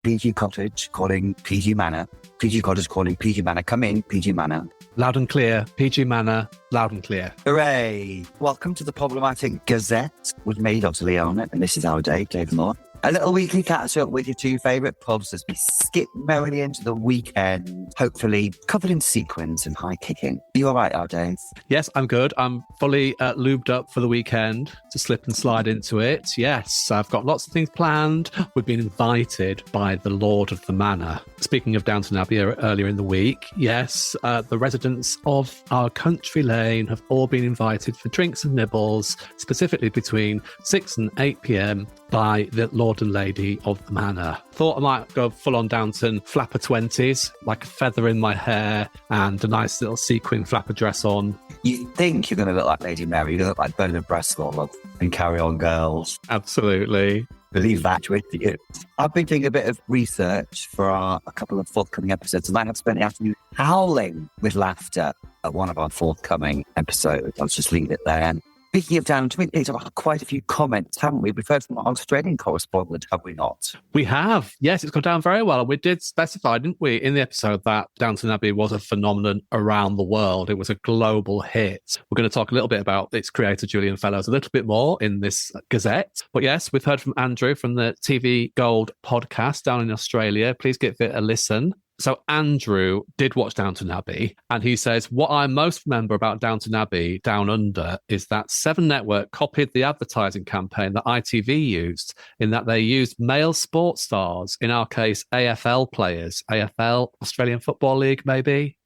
PG Cottage calling PG Manor. PG Cottage calling PG Manor. Come in, PG Manor. Loud and clear. PG Manor, loud and clear. Hooray! Welcome to the Problematic Gazette with me, Dr. Leon, and this is our day, Dave Moore. A little weekly catch-up with your two favourite pubs as we skip merrily into the weekend, hopefully covered in sequins and high kicking. Are you all right, our Dave? Yes, I'm good. I'm fully lubed up for the weekend to slip and slide into it. Yes, I've got lots of things planned. We've been invited by the Lord of the Manor. Speaking of Downton Abbey earlier in the week, yes, the residents of our country lane have all been invited for drinks and nibbles, specifically between 6 and 8 p.m. by the Lord and Lady of the Manor. Thought I might go full on Downton flapper 20s, like a feather in my hair and a nice little sequin flapper dress on. You think you're going to look like Lady Mary, you're going to look like Bernard Bresswell and Carry On Girls. Absolutely. Believe that with you. I've been doing a bit of research for a couple of forthcoming episodes, and I have spent the afternoon howling with laughter at one of our forthcoming episodes. I'll just leave it there. Speaking of Downton, we've had quite a few comments, haven't we? We've heard from our Australian correspondent, have we not? We have. Yes, it's gone down very well. And we did specify, didn't we, in the episode that Downton Abbey was a phenomenon around the world. It was a global hit. We're going to talk a little bit about its creator, Julian Fellowes, a little bit more in this Gazette. But yes, we've heard from Andrew from the TV Gold podcast down in Australia. Please give it a listen. So Andrew did watch Downton Abbey, and he says, what I most remember about Downton Abbey Down Under is that Seven Network copied the advertising campaign that ITV used, in that they used male sports stars, in our case, AFL players, AFL, Australian Football League, maybe?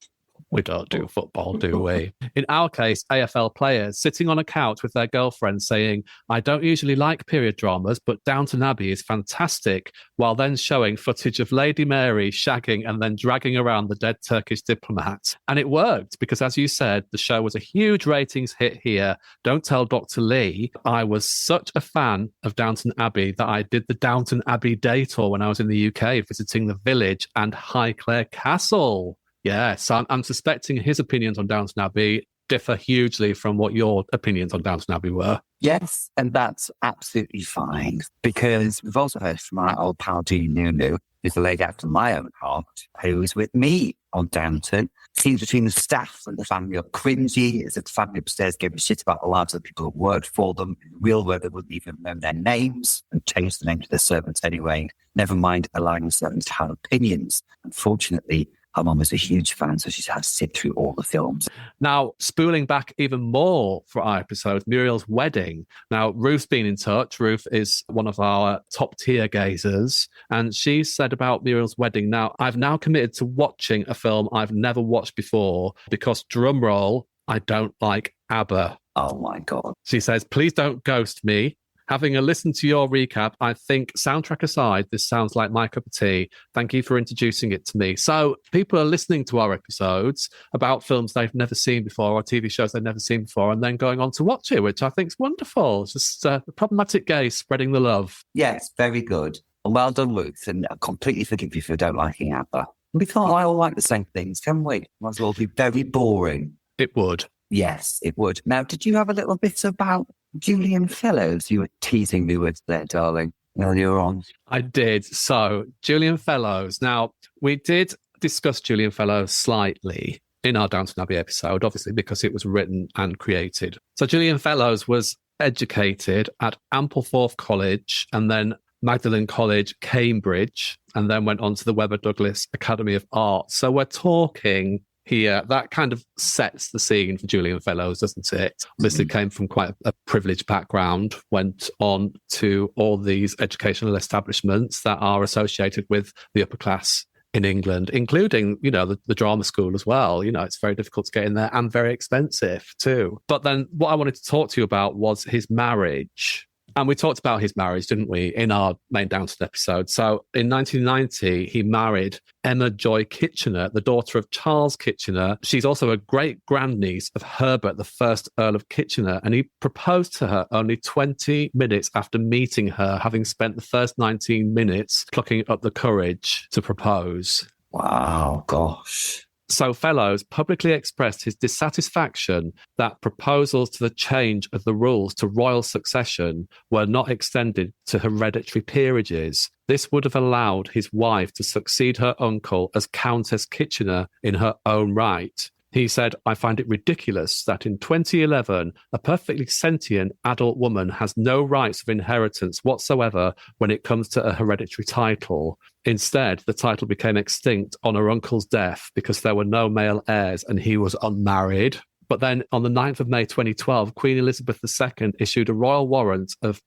We don't do football, do we? In our case, AFL players sitting on a couch with their girlfriends saying, I don't usually like period dramas, but Downton Abbey is fantastic, while then showing footage of Lady Mary shagging and then dragging around the dead Turkish diplomat. And it worked because, as you said, the show was a huge ratings hit here. Don't tell Dr. Lee. I was such a fan of Downton Abbey that I did the Downton Abbey day tour when I was in the UK, visiting the village and Highclere Castle. Yes, I'm suspecting his opinions on Downton Abbey differ hugely from what your opinions on Downton Abbey were. Yes, and that's absolutely fine, because we've also heard from our old pal Jean Nunu, who's the lady after my own heart, who was with me on Downton. Scenes between the staff and the family are cringy, as if the family upstairs gave a shit about the lives of the people who worked for them. In real world, they wouldn't even know their names and changed the name to their servants anyway. Never mind allowing the servants to have opinions. Unfortunately, her mum is a huge fan, so she's had to sit through all the films. Now, spooling back even more for our episode, Muriel's wedding. Now, Ruth's been in touch. Ruth is one of our top-tier gazers, and she said about Muriel's wedding, now, I've now committed to watching a film I've never watched before because, drumroll, I don't like ABBA. Oh, my God. She says, please don't ghost me. Having a listen to your recap, I think, soundtrack aside, this sounds like my cup of tea. Thank you for introducing it to me. So people are listening to our episodes about films they've never seen before or TV shows they've never seen before and then going on to watch it, which I think is wonderful. It's just a problematic gaze spreading the love. Yes, very good. Well done, Ruth, and I completely forgive you for don't liking ABBA. We can't all like the same things, can we? Might as well be very boring. It would. Yes, it would. Now, did you have a little bit about Julian Fellowes you were teasing me with there, darling, earlier on? I did. So, Julian Fellowes. Now, we did discuss Julian Fellowes slightly in our Downton Abbey episode, obviously, because it was written and created. So, Julian Fellowes was educated at Ampleforth College and then Magdalen College, Cambridge, and then went on to the Webber Douglas Academy of Art. So, we're talking here, that kind of sets the scene for Julian Fellowes, doesn't it? Obviously came from quite a privileged background, went on to all these educational establishments that are associated with the upper class in England, including, you know, the drama school as well. You know, it's very difficult to get in there and very expensive too. But then what I wanted to talk to you about was his marriage. And we talked about his marriage, didn't we, in our main Downton episode. So in 1990, he married Emma Joy Kitchener, the daughter of Charles Kitchener. She's also a great-grandniece of Herbert, the first Earl of Kitchener. And he proposed to her only 20 minutes after meeting her, having spent the first 19 minutes plucking up the courage to propose. Wow, gosh. So Fellows publicly expressed his dissatisfaction that proposals to the change of the rules to royal succession were not extended to hereditary peerages. This would have allowed his wife to succeed her uncle as Countess Kitchener in her own right. He said, I find it ridiculous that in 2011, a perfectly sentient adult woman has no rights of inheritance whatsoever when it comes to a hereditary title. Instead, the title became extinct on her uncle's death because there were no male heirs and he was unmarried. But then on the 9th of May 2012, Queen Elizabeth II issued a royal warrant of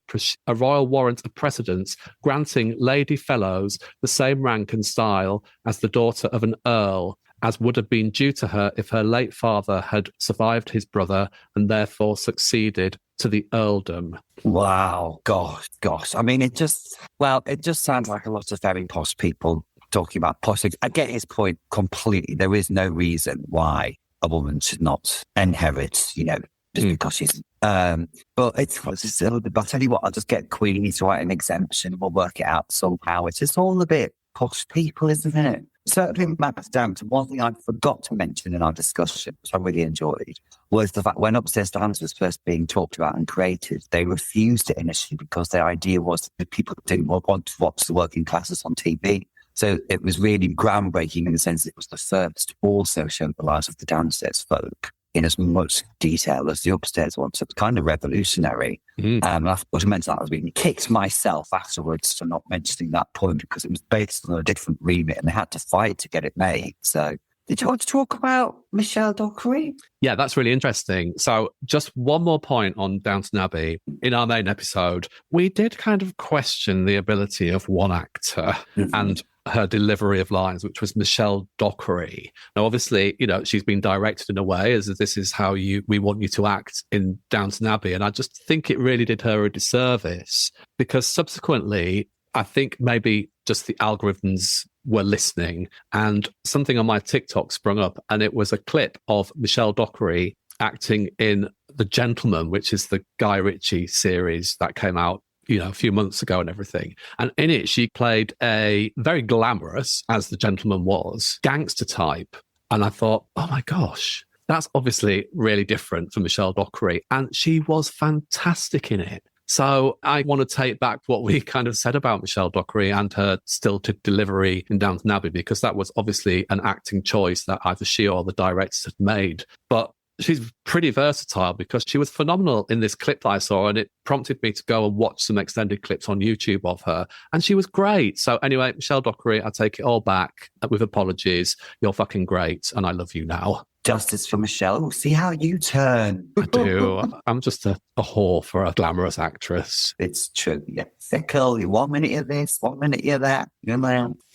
precedence granting Lady Fellows the same rank and style as the daughter of an earl, as would have been due to her if her late father had survived his brother and therefore succeeded to the earldom. Wow. Gosh. I mean, it just sounds like a lot of very posh people talking about politics. I get his point completely. There is no reason why a woman should not inherit, just because she's... but it's a little bit... But I'll tell you what, I'll just get Queenie to write an exemption and we'll work it out somehow. It's just all a bit posh people, isn't it? Certainly maps down to one thing I forgot to mention in our discussion, which I really enjoyed, was the fact when Upstairs Dance was first being talked about and created, they refused it initially because their idea was that people didn't want to watch the working classes on TV. So it was really groundbreaking in the sense that it was the first to also show the lives of the downstairs folk in as much detail as the upstairs one. So it's kind of revolutionary. I thought to mention that I was being kicked myself afterwards for not mentioning that point because it was based on a different remit and they had to fight to get it made. So did you want to talk about Michelle Dockery? Yeah, that's really interesting. So just one more point on Downton Abbey. In our main episode, we did kind of question the ability of one actor and her delivery of lines, which was Michelle Dockery. Now, obviously, she's been directed in a way as this is how we want you to act in Downton Abbey. And I just think it really did her a disservice because subsequently, I think maybe just the algorithms were listening and something on my TikTok sprung up and it was a clip of Michelle Dockery acting in The Gentleman, which is the Guy Ritchie series that came out a few months ago and everything. And in it, she played a very glamorous, as The Gentleman was, gangster type. And I thought, oh my gosh, that's obviously really different from Michelle Dockery. And she was fantastic in it. So I want to take back what we kind of said about Michelle Dockery and her stilted delivery in Downton Abbey, because that was obviously an acting choice that either she or the directors had made. But she's pretty versatile because she was phenomenal in this clip that I saw and it prompted me to go and watch some extended clips on YouTube of her and she was great. So anyway, Michelle Dockery, I take it all back with apologies. You're fucking great and I love you now. Justice for Michelle. See how you turn. I do. I'm just a whore for a glamorous actress. It's true. Yeah. Fickle. 1 minute you're this, 1 minute you're that.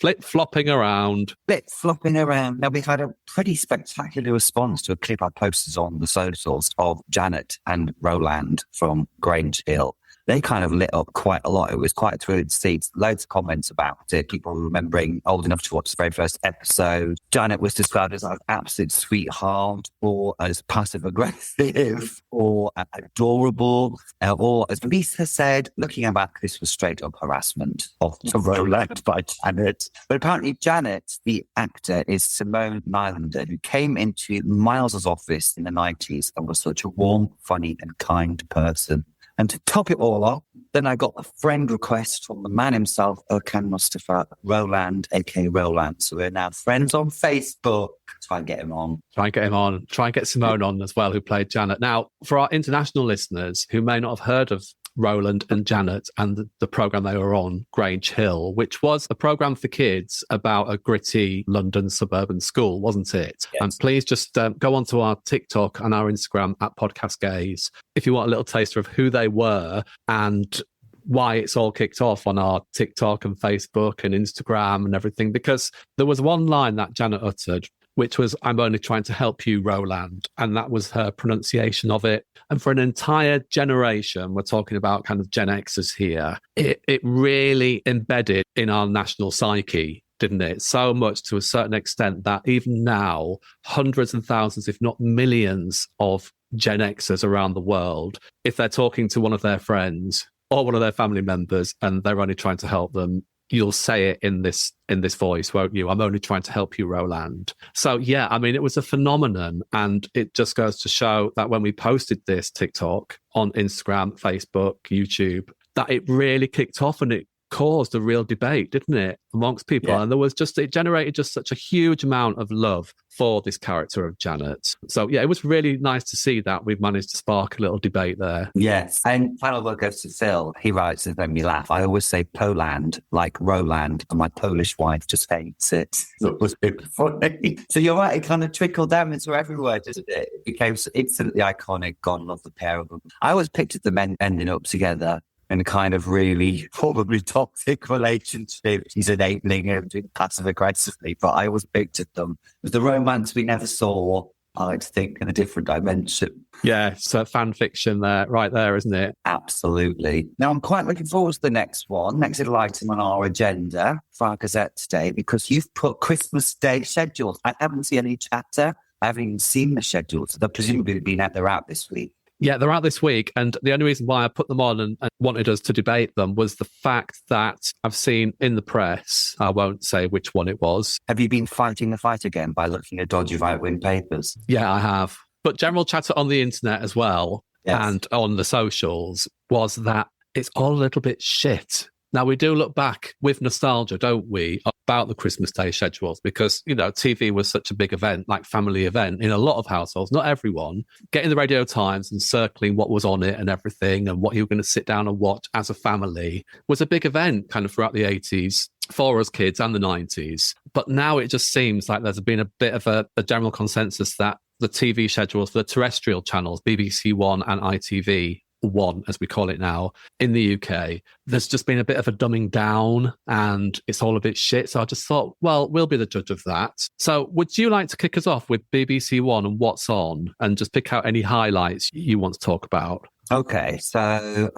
Flip-flopping around. Now, we've had a pretty spectacular response to a clip I posted on the socials of Janet and Rowland from Grange Hill. They kind of lit up quite a lot. It was quite thrilling to see loads of comments about it. People remembering old enough to watch the very first episode. Janet was described as an absolute sweetheart or as passive aggressive or adorable. Or as Lisa said, looking back, this was straight up harassment of Rowland by Janet. But apparently Janet, the actor, is Simone Nylander, who came into Miles's office in the 90s and was such a warm, funny and kind person. And to top it all off, then I got a friend request from the man himself, Erkan Mustafa Rowland, aka Rowland. So we're now friends on Facebook. Try and get him on. Try and get Simone on as well, who played Janet. Now, for our international listeners who may not have heard of Rowland and Janet and the programme they were on, Grange Hill, which was a programme for kids about a gritty London suburban school, wasn't it? Yes. And please just go onto our TikTok and our Instagram at Podcast Gaze if you want a little taster of who they were and why it's all kicked off on our TikTok and Facebook and Instagram and everything. Because there was one line that Janet uttered, which was, I'm only trying to help you, Rowland. And that was her pronunciation of it. And for an entire generation, we're talking about kind of Gen Xers here, it really embedded in our national psyche, didn't it? So much to a certain extent that even now, hundreds and thousands, if not millions of Gen Xers around the world, if they're talking to one of their friends or one of their family members and they're only trying to help them, you'll say it in this voice, won't you? I'm only trying to help you, Rowland. So yeah, I mean, it was a phenomenon, and it just goes to show that when we posted this TikTok on Instagram, Facebook, YouTube, that it really kicked off and it caused a real debate, didn't it, amongst people? Yeah. And it generated just such a huge amount of love for this character of Janet. So yeah, it was really nice to see that we've managed to spark a little debate there. Yes. And final word goes to Phil. He writes and made me laugh. I always say Poland, like Rowland, and my Polish wife just hates it. It was super funny. So you're right, it kind of trickled down into everywhere, didn't it? It became instantly iconic. God love the pair of them. I always pictured the men ending up together in a kind of really probably toxic relationship. He's enabling him to passive aggressively, but I always pictured them as the romance we never saw. I like to think in a different dimension. Yeah, so fan fiction there, right there, isn't it? Absolutely. Now, I'm quite looking forward to the next little item on our agenda for our Gazette today, because you've put Christmas Day schedules. I haven't seen any chatter. I haven't even seen the schedules. They're presumably they're out this week. Yeah, they're out this week. And the only reason why I put them on and wanted us to debate them was the fact that I've seen in the press, I won't say which one it was. Have you been fighting the fight again by looking at dodgy right-wing papers? Yeah, I have. But general chatter on the internet as well, yes, and on the socials, was that it's all a little bit shit. Now, we do look back with nostalgia, don't we, about the Christmas Day schedules, because, TV was such a big event, like family event in a lot of households, not everyone. Getting the Radio Times and circling what was on it and everything and what you were going to sit down and watch as a family was a big event kind of throughout the 80s for us kids and the 90s. But now it just seems like there's been a bit of a general consensus that the TV schedules for the terrestrial channels, BBC One and ITV, One, as we call it now, in the UK, there's just been a bit of a dumbing down and it's all a bit shit. So I just thought, well, we'll be the judge of that. So would you like to kick us off with BBC One and what's on, and just pick out any highlights you want to talk about? Okay, so,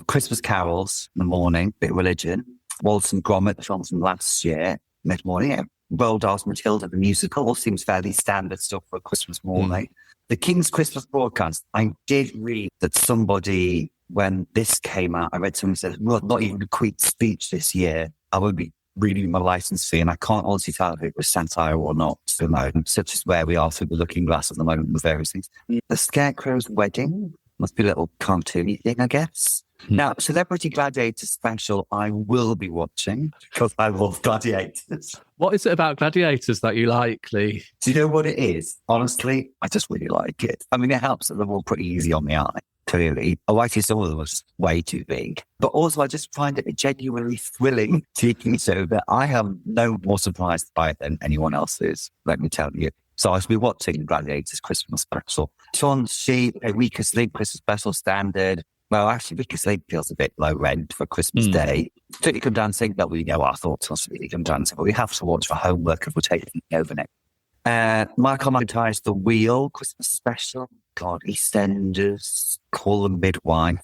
Christmas carols in the morning, bit of religion, Wallace and Gromit, the film from last year, mid-morning, Roald Dahl's Matilda, the musical, all seems fairly standard stuff for a Christmas morning. The King's Christmas broadcast, I did read that somebody, when this came out, I read someone said, well, not even a Queen's speech this year. I would be reading my license fee, and I can't honestly tell if it was satire or not. So no, such as where we are through the looking glass at the moment with various things. The Scarecrow's wedding must be a little cartoony thing, I guess. Now, Celebrity Gladiator special, I will be watching because I love gladiators. What is it about gladiators that you like, Lee? Do you know what it is? Honestly, I just really like it. I mean, it helps that they're all pretty easy on the eye, clearly. I like some of them are just way too big. But also, I just find it a genuinely thrilling TV show that I am no more surprised by it than anyone else is, let me tell you. So I will be watching Gladiators Christmas special. Sean Sheep, a Week of Sleep Christmas special standard. Well, actually, Week of Sleep feels a bit low rent for Christmas Day. Strictly Come Dancing, but we know our thoughts on Strictly Come Dancing, but we have to watch for homework if we're taking it over next. Michael McIntyre's The Wheel Christmas special. God, EastEnders, Call Them Midwife.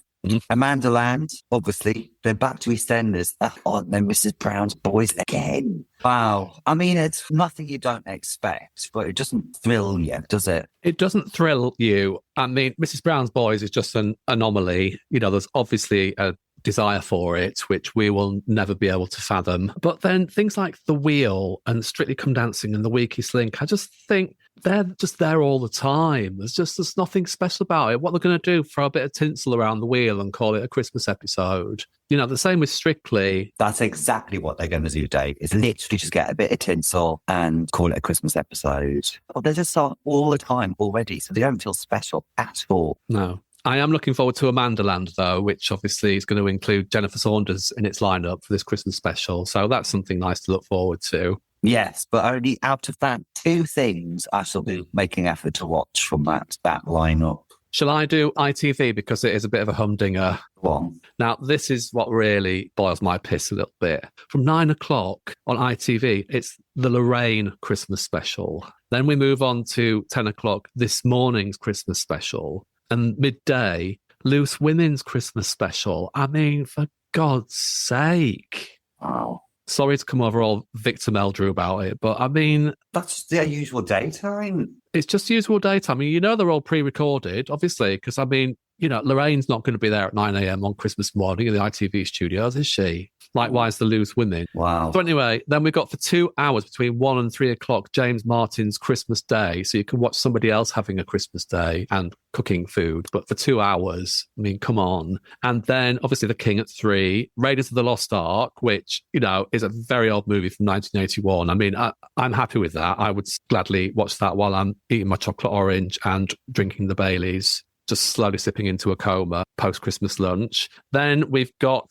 Amanda Land, obviously, they're back to EastEnders. Oh, no, Mrs. Brown's Boys again. Wow. I mean, it's nothing you don't expect, but it doesn't thrill you, does it? It doesn't thrill you. I mean, Mrs. Brown's Boys is just an anomaly. There's obviously a desire for it, which we will never be able to fathom. But then things like The Wheel and Strictly Come Dancing and The Weakest Link, I just think they're just there all the time. There's nothing special about it. What they're going to do, throw a bit of tinsel around the wheel and call it a Christmas episode. The same with Strictly. That's exactly what they're going to do, Dave, is literally just get a bit of tinsel and call it a Christmas episode. They're just all the time already, so they don't feel special at all. No. I am looking forward to Amanda Land, though, which obviously is going to include Jennifer Saunders in its lineup for this Christmas special. So that's something nice to look forward to. Yes, but only out of that, 2 things I shall be making effort to watch from that lineup. Shall I do ITV, because it is a bit of a humdinger? One. Now, this is what really boils my piss a little bit. From 9 o'clock on ITV, it's the Lorraine Christmas special. Then we move on to 10 o'clock, this morning's Christmas special. And midday, Loose Women's Christmas special. I mean, for God's sake. Wow. Sorry to come over all Victor Meldrew about it, but I mean... That's their usual daytime. It's just usual daytime. I mean, they're all pre-recorded, obviously, because, I mean, Lorraine's not going to be there at 9 a.m. on Christmas morning in the ITV studios, is she? Likewise, the Loose Women. Wow. So anyway, then we got for 2 hours between 1 and 3 o'clock, James Martin's Christmas Day. So you can watch somebody else having a Christmas Day and cooking food. But for 2 hours, I mean, come on. And then obviously The King at 3, Raiders of the Lost Ark, which, you know, is a very old movie from 1981. I mean, I'm happy with that. I would gladly watch that while I'm eating my chocolate orange and drinking the Baileys, just slowly slipping into a coma post-Christmas lunch. Then we've got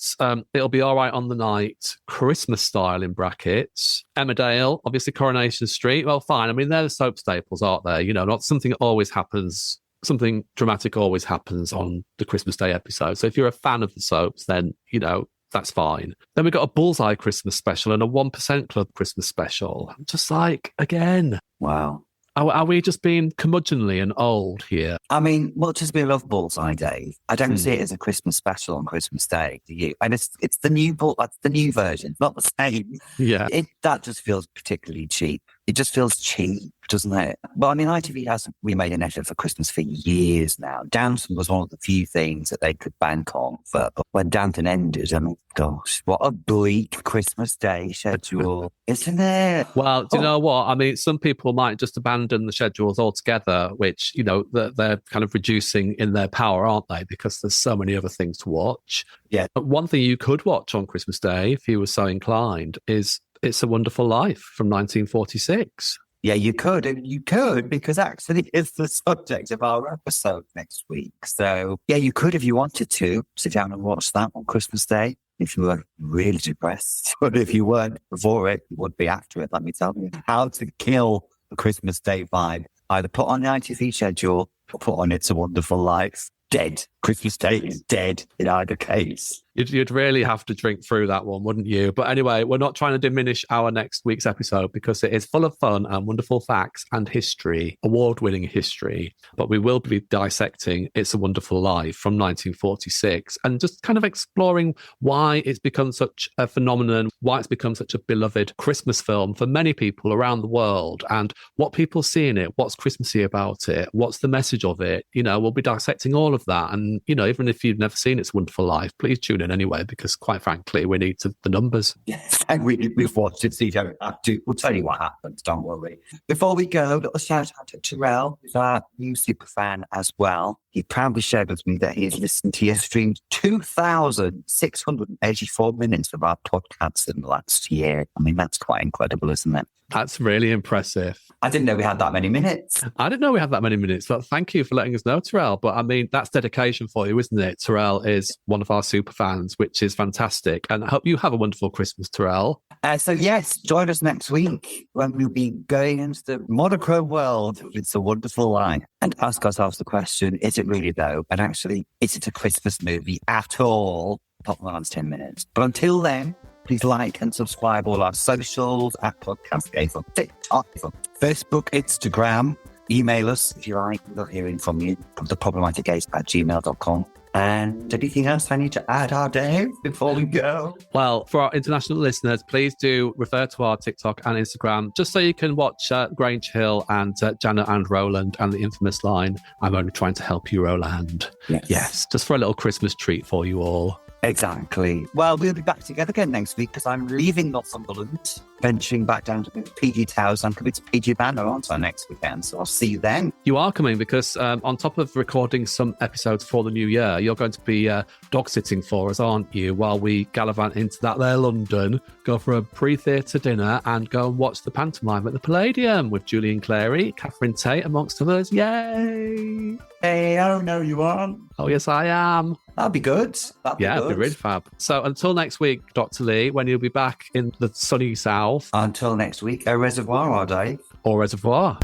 It'll Be All Right on the Night, Christmas Style in brackets. Emmerdale, obviously Coronation Street. Well, fine. I mean, they're the soap staples, aren't they? You know, not something that always happens. Something dramatic always happens on the Christmas Day episode. So if you're a fan of the soaps, then, you know, that's fine. Then we've got a Bullseye Christmas special and a 1% Club Christmas special. I'm just like, again. Wow. Are we just being curmudgeonly and old here? I mean, much as we love Bullseye, Dave, I don't see it as a Christmas special on Christmas Day, do you? And it's the new the new version, not the same. Yeah. That just feels particularly cheap. It just feels cheap, doesn't it? Well, I mean, ITV hasn't remade an effort for Christmas for years now. Downton was one of the few things that they could bank on for. But when Downton ended, I mean, gosh, what a bleak Christmas Day schedule, isn't it? Well, do you know what? I mean, some people might just abandon the schedules altogether, which, you know, they're kind of reducing in their power, aren't they? Because there's so many other things to watch. Yeah. But one thing you could watch on Christmas Day, if you were so inclined, is It's a Wonderful Life from 1946. Yeah, you could. And you could, because actually it's the subject of our episode next week. So, yeah, you could, if you wanted to, sit down and watch that on Christmas Day. If you were really depressed, but if you weren't before it, you would be after it, let me tell you. How to kill the Christmas Day vibe. Either put on the ITV schedule or put on It's a Wonderful Life. Dead. Christmas Day is dead in either case. You'd really have to drink through that one, wouldn't you? But anyway, we're not trying to diminish our next week's episode because it is full of fun and wonderful facts and history, award-winning history. But we will be dissecting It's a Wonderful Life from 1946 and just kind of exploring why it's become such a phenomenon, why it's become such a beloved Christmas film for many people around the world, and what people see in it, what's Christmassy about it, what's the message of it. You know, we'll be dissecting all of that. And, you know, even if you've never seen It's a Wonderful Life, please tune in anyway, because quite frankly, we need the numbers. Yes, and we've watched it, so you don't have to. We'll tell you what happens, don't worry. Before we go, a little shout out to Terrell, who's our new super fan as well. He proudly shared with me that he has listened to your streams 2,684 minutes of our podcasts in the last year. I mean, that's quite incredible, isn't it? That's really impressive. I didn't know we had that many minutes. I didn't know we had that many minutes, but thank you for letting us know, Terrell. But I mean, that's dedication for you, isn't it? Terrell is one of our super fans, which is fantastic. And I hope you have a wonderful Christmas, Terrell. So yes, join us next week when we'll be going into the monochrome world of It's a Wonderful Life and ask ourselves the question, is it really though? And actually, is it a Christmas movie at all? Top Line's 10 minutes. But until then, please like and subscribe all our socials at Podcast Game on TikTok, on Facebook, Instagram. Email us if you like. We love hearing from you. Problematicgazette@gmail.com. And anything else I need to add, our Dave, before we go? Well, for our international listeners, please do refer to our TikTok and Instagram, just so you can watch Grange Hill and Janet and Rowland and the infamous line, "I'm only trying to help you, Rowland." Yes, just for a little Christmas treat for you all. Exactly. Well, we'll be back together again next week because I'm leaving Northumberland, venturing back down to PG Towers. I'm coming to PG Banner, aren't I, next weekend? So I'll see you then. You are coming because on top of recording some episodes for the new year, you're going to be dog sitting for us, aren't you? While we gallivant into that there London, go for a pre-theatre dinner and go and watch the pantomime at the Palladium with Julian Clary, Catherine Tate, amongst others. Yay! Hey, oh no, you aren't. Oh, yes, I am. That'd be good. It'd be really fab. So until next week, Dr. Lee, when you'll be back in the sunny south. Until next week, au reservoir, our Dave. Au reservoir.